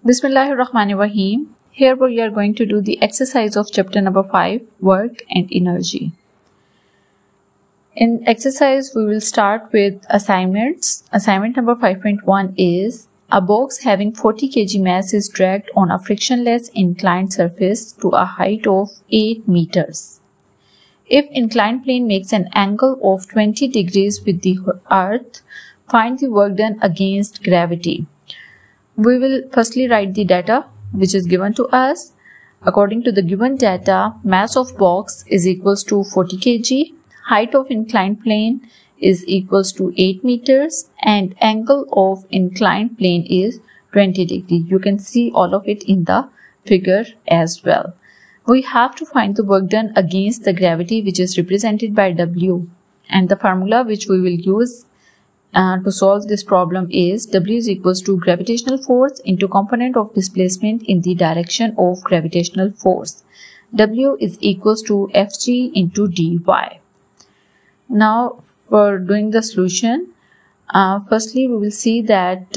Bismillahirrahmanirrahim. Here we are going to do the exercise of chapter number 5, Work and Energy. In exercise, we will start with assignments. Assignment number 5.1 is a box having 40 kg mass is dragged on a frictionless inclined surface to a height of 8 meters. If inclined plane makes an angle of 20 degrees with the earth, find the work done against gravity. We will firstly write the data which is given to us. According to the given data, mass of box is equals to 40 kg, height of inclined plane is equals to 8 meters and angle of inclined plane is 20 degree. You can see all of it in the figure as well. We have to find the work done against the gravity which is represented by W, and the formula which we will use to solve this problem is W is equals to gravitational force into component of displacement in the direction of gravitational force. W is equals to Fg into dy. Now for doing the solution, firstly we will see that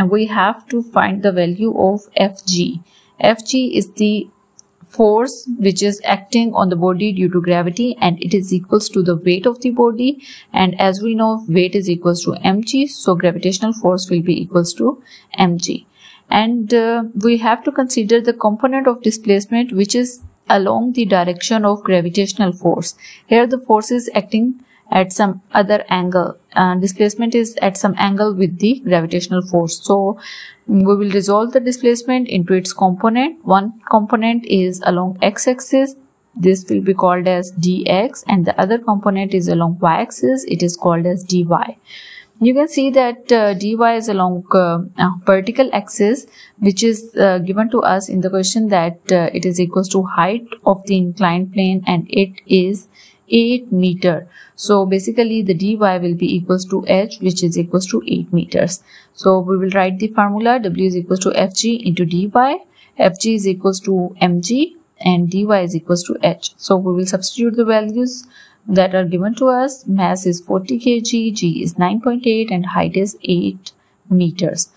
we have to find the value of Fg. Fg is the force which is acting on the body due to gravity, and it is equals to the weight of the body, and as we know weight is equals to mg, so gravitational force will be equals to mg. And we have to consider the component of displacement which is along the direction of gravitational force. Here the force is acting at some other angle, displacement is at some angle with the gravitational force, so we will resolve the displacement into its component. One component is along x-axis, this will be called as dx, and the other component is along y-axis, it is called as dy. You can see that dy is along vertical axis, which is given to us in the question that it is equals to height of the inclined plane and it is 8 meter. So basically the dy will be equals to h, which is equals to 8 meters. So we will write the formula. W is equals to Fg into dy. Fg is equals to mg and dy is equals to h. So we will substitute the values that are given to us. Mass is 40 kg, g is 9.8 and height is 8 meters.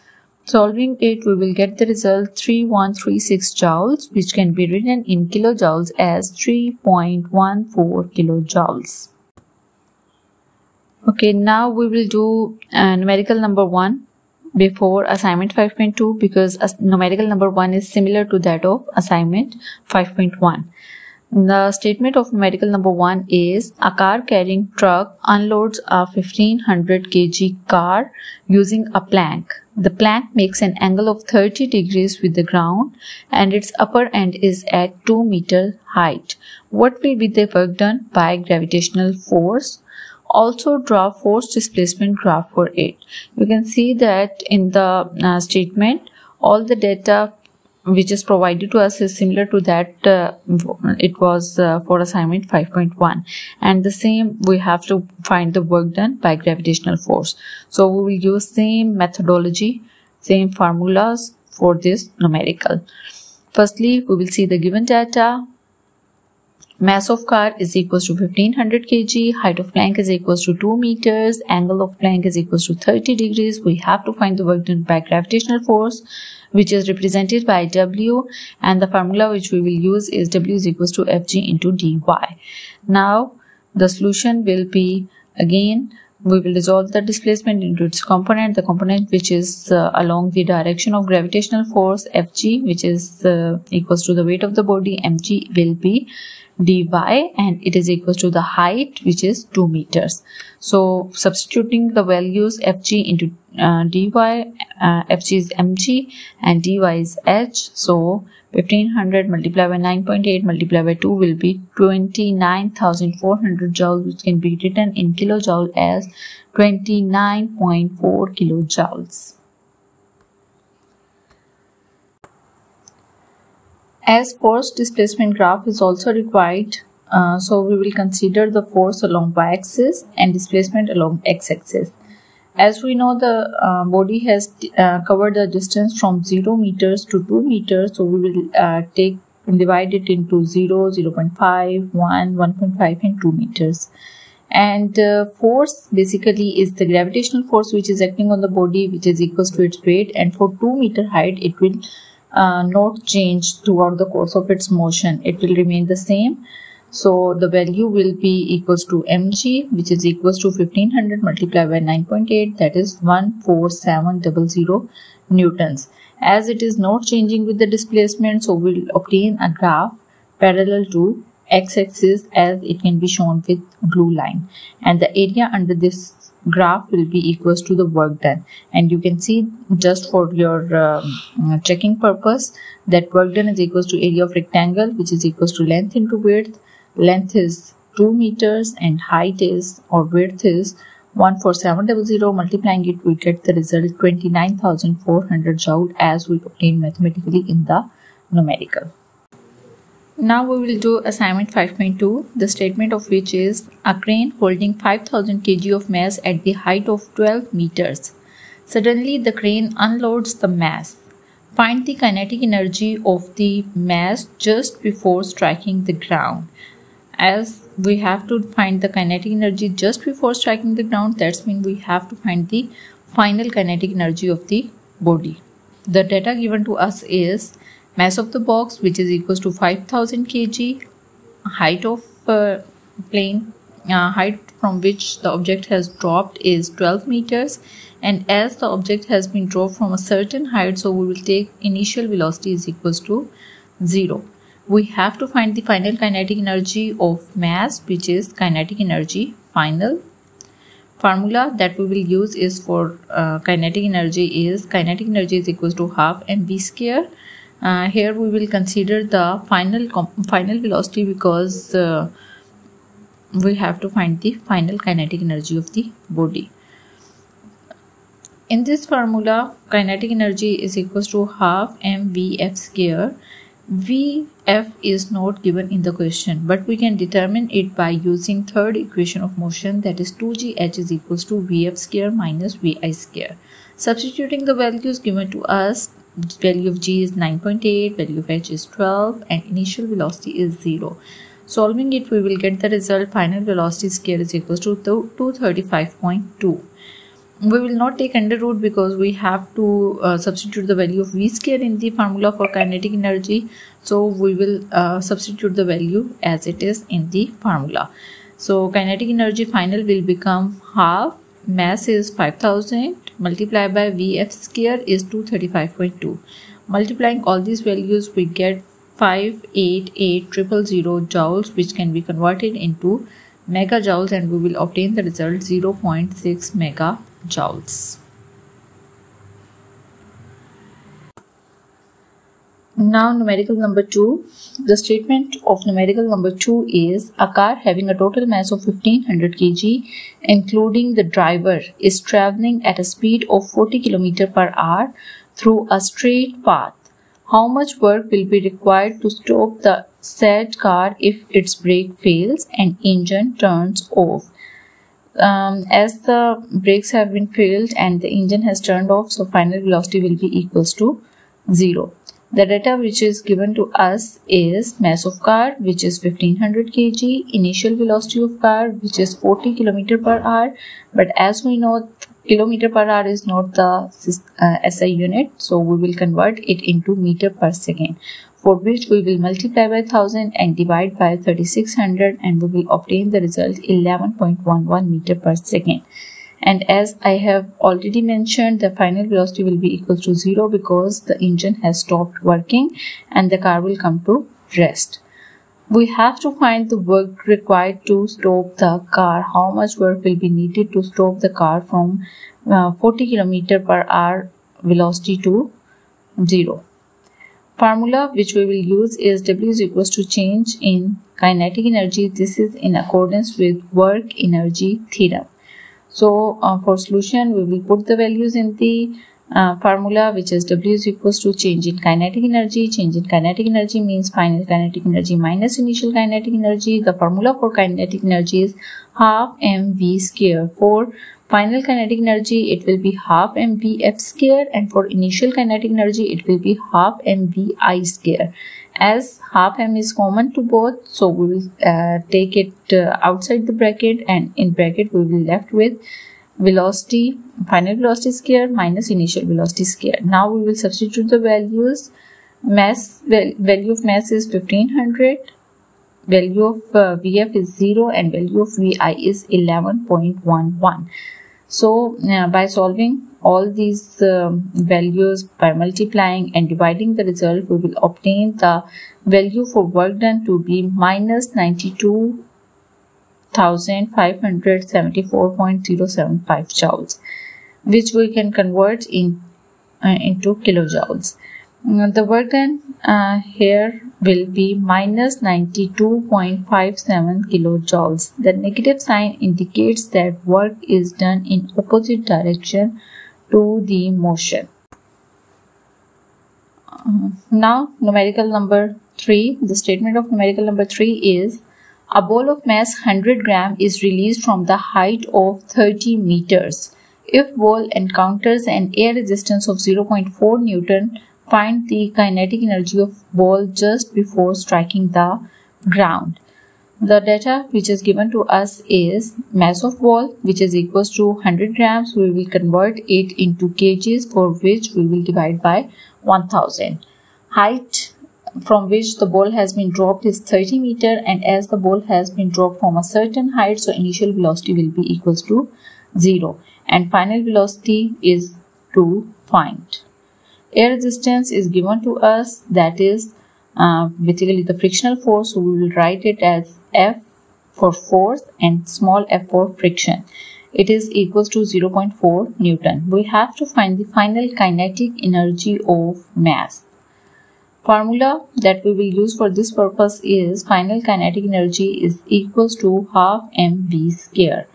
Solving it, we will get the result 3136 joules, which can be written in kilojoules as 3.14 kilojoules. Okay, now we will do numerical number 1 before assignment 5.2, because numerical number 1 is similar to that of assignment 5.1. The statement of numerical number 1 is a car carrying truck unloads a 1500 kg car using a plank. The plank makes an angle of 30 degrees with the ground and its upper end is at 2 meter height. What will be the work done by gravitational force? Also draw force displacement graph for it. You can see that in the statement all the data which is provided to us is similar to that it was for assignment 5.1, and the same we have to find the work done by gravitational force. So we will use same methodology, same formulas for this numerical. Firstly, we will see the given data. Mass of car is equals to 1500 kg, height of plank is equals to 2 meters, angle of plank is equals to 30 degrees. We have to find the work done by gravitational force, which is represented by W, and the formula which we will use is W is equals to Fg into dy. Now the solution will be, again we will resolve the displacement into its component. The component which is along the direction of gravitational force Fg, which is equals to the weight of the body, mg will be dy, and it is equals to the height which is 2 meters. So substituting the values Fg into dy, Fg is mg and dy is h. So 1500 multiplied by 9.8 multiplied by 2 will be 29,400 joules, which can be written in kilojoule as 29.4 kilojoules. As force displacement graph is also required, so we will consider the force along y-axis and displacement along x-axis. As we know, the body has covered the distance from 0 meters to 2 meters, so we will divide it into 0, 0.5, 1, 1.5 and 2 meters. And force basically is the gravitational force which is acting on the body, which is equals to its weight, and for 2 meter height it will not change throughout the course of its motion. It will remain the same. So the value will be equals to mg, which is equals to 1500 multiplied by 9.8, that is 14700 newtons. As it is not changing with the displacement, so we'll obtain a graph parallel to x-axis as it can be shown with blue line, and the area under this graph will be equals to the work done. And you can see, just for your checking purpose, that work done is equals to area of rectangle, which is equals to length into width. Length is 2 meters and height is, or width is, 14700. Multiplying it, we get the result 29,400 joule as we obtained mathematically in the numerical. Now we will do assignment 5.2, the statement of which is a crane holding 5000 kg of mass at the height of 12 meters. Suddenly the crane unloads the mass. Find the kinetic energy of the mass just before striking the ground. As we have to find the kinetic energy just before striking the ground, that means we have to find the final kinetic energy of the body. The data given to us is mass of the box, which is equals to 5000 kg, height of plane, height from which the object has dropped is 12 meters, and as the object has been dropped from a certain height, so we will take initial velocity is equals to 0. We have to find the final kinetic energy of mass, which is kinetic energy final. Formula that we will use is for kinetic energy is equals to half mv square. Here we will consider the final velocity because we have to find the final kinetic energy of the body. In this formula, kinetic energy is equals to half mvf square. Vf is not given in the question, but we can determine it by using third equation of motion, that is 2gh is equals to vf square minus vi square. Substituting the values given to us, value of g is 9.8, value of h is 12, and initial velocity is 0. Solving it, we will get the result final velocity square is equals to 235.2. We will not take under root because we have to substitute the value of v square in the formula for kinetic energy. So we will substitute the value as it is in the formula. So kinetic energy final will become half mass is 5000 multiplied by vf square is 235.2. Multiplying all these values, we get 588,000 joules, which can be converted into megajoules, and we will obtain the result 0.6 megajoules. Now numerical number 2. The statement of numerical number 2 is a car having a total mass of 1500 kg including the driver is traveling at a speed of 40 km per hour through a straight path. How much work will be required to stop the said car if its brake fails and engine turns off? As the brakes have been failed and the engine has turned off, so final velocity will be equals to 0. The data which is given to us is mass of car, which is 1500 kg, initial velocity of car, which is 40 km per hour, but as we know, kilometer per hour is not the SI unit, so we will convert it into meter per second, for which we will multiply by 1000 and divide by 3600, and we will obtain the result 11.11 meter per second. And as I have already mentioned, the final velocity will be equal to 0 because the engine has stopped working and the car will come to rest. We have to find the work required to stop the car. How much work will be needed to stop the car from 40 km per hour velocity to 0. Formula which we will use is W is equals to change in kinetic energy. This is in accordance with work energy theorem. So for solution, we will put the values in the formula, which is W is equals to change in kinetic energy. Change in kinetic energy means final kinetic energy minus initial kinetic energy. The formula for kinetic energy is half mv square. For final kinetic energy, it will be half mvf square, and for initial kinetic energy, it will be half mvi square. As half m is common to both, so we will take it outside the bracket, and in bracket we will left with velocity, final velocity square minus initial velocity square. Now we will substitute the values. Value of mass is 1500, value of Vf is 0, and value of Vi is 11.11. So by solving all these values by multiplying and dividing the result, we will obtain the value for work done to be minus 92,574.075 joules, which we can convert into kilojoules. The work done here will be minus 92.57 kilojoules. The negative sign indicates that work is done in opposite direction to the motion. Now numerical number 3. The statement of numerical number 3 is: a ball of mass 100 gram is released from the height of 30 meters. If ball encounters an air resistance of 0.4 Newton, find the kinetic energy of ball just before striking the ground. The data which is given to us is mass of ball, which is equals to 100 grams. We will convert it into kgs, for which we will divide by 1000. Height from which the ball has been dropped is 30 meter, and as the ball has been dropped from a certain height, so initial velocity will be equals to 0, and final velocity is to find. Air resistance is given to us, that is basically the frictional force, so we will write it as F for force and small f for friction. It is equals to 0.4 Newton. We have to find the final kinetic energy of mass. Formula that we will use for this purpose is final kinetic energy is equals to half mv square.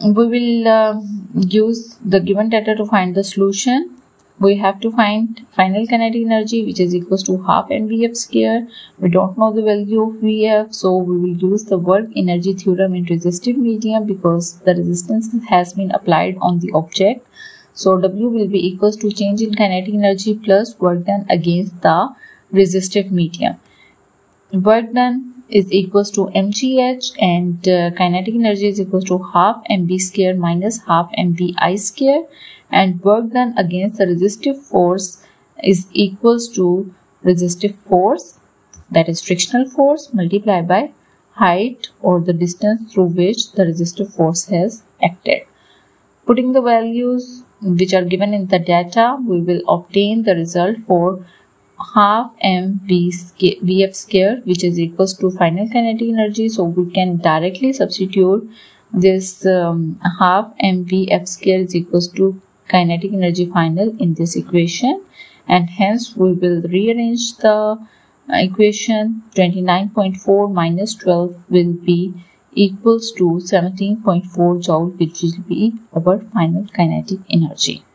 We will use the given data to find the solution. We have to find final kinetic energy, which is equals to half mvf square. We don't know the value of Vf, so we will use the work energy theorem in resistive medium, because the resistance has been applied on the object. So W will be equals to change in kinetic energy plus work done against the resistive medium. Work done is equals to mgh, and kinetic energy is equals to half mv square minus half mvi square, and work done against the resistive force is equals to resistive force, that is frictional force, multiplied by height or the distance through which the resistive force has acted. Putting the values which are given in the data, we will obtain the result for half mvf square, which is equals to final kinetic energy. So we can directly substitute this half mvf square is equals to kinetic energy final in this equation, and hence we will rearrange the equation. 29.4 minus 12 will be equals to 17.4 joule, which will be our final kinetic energy.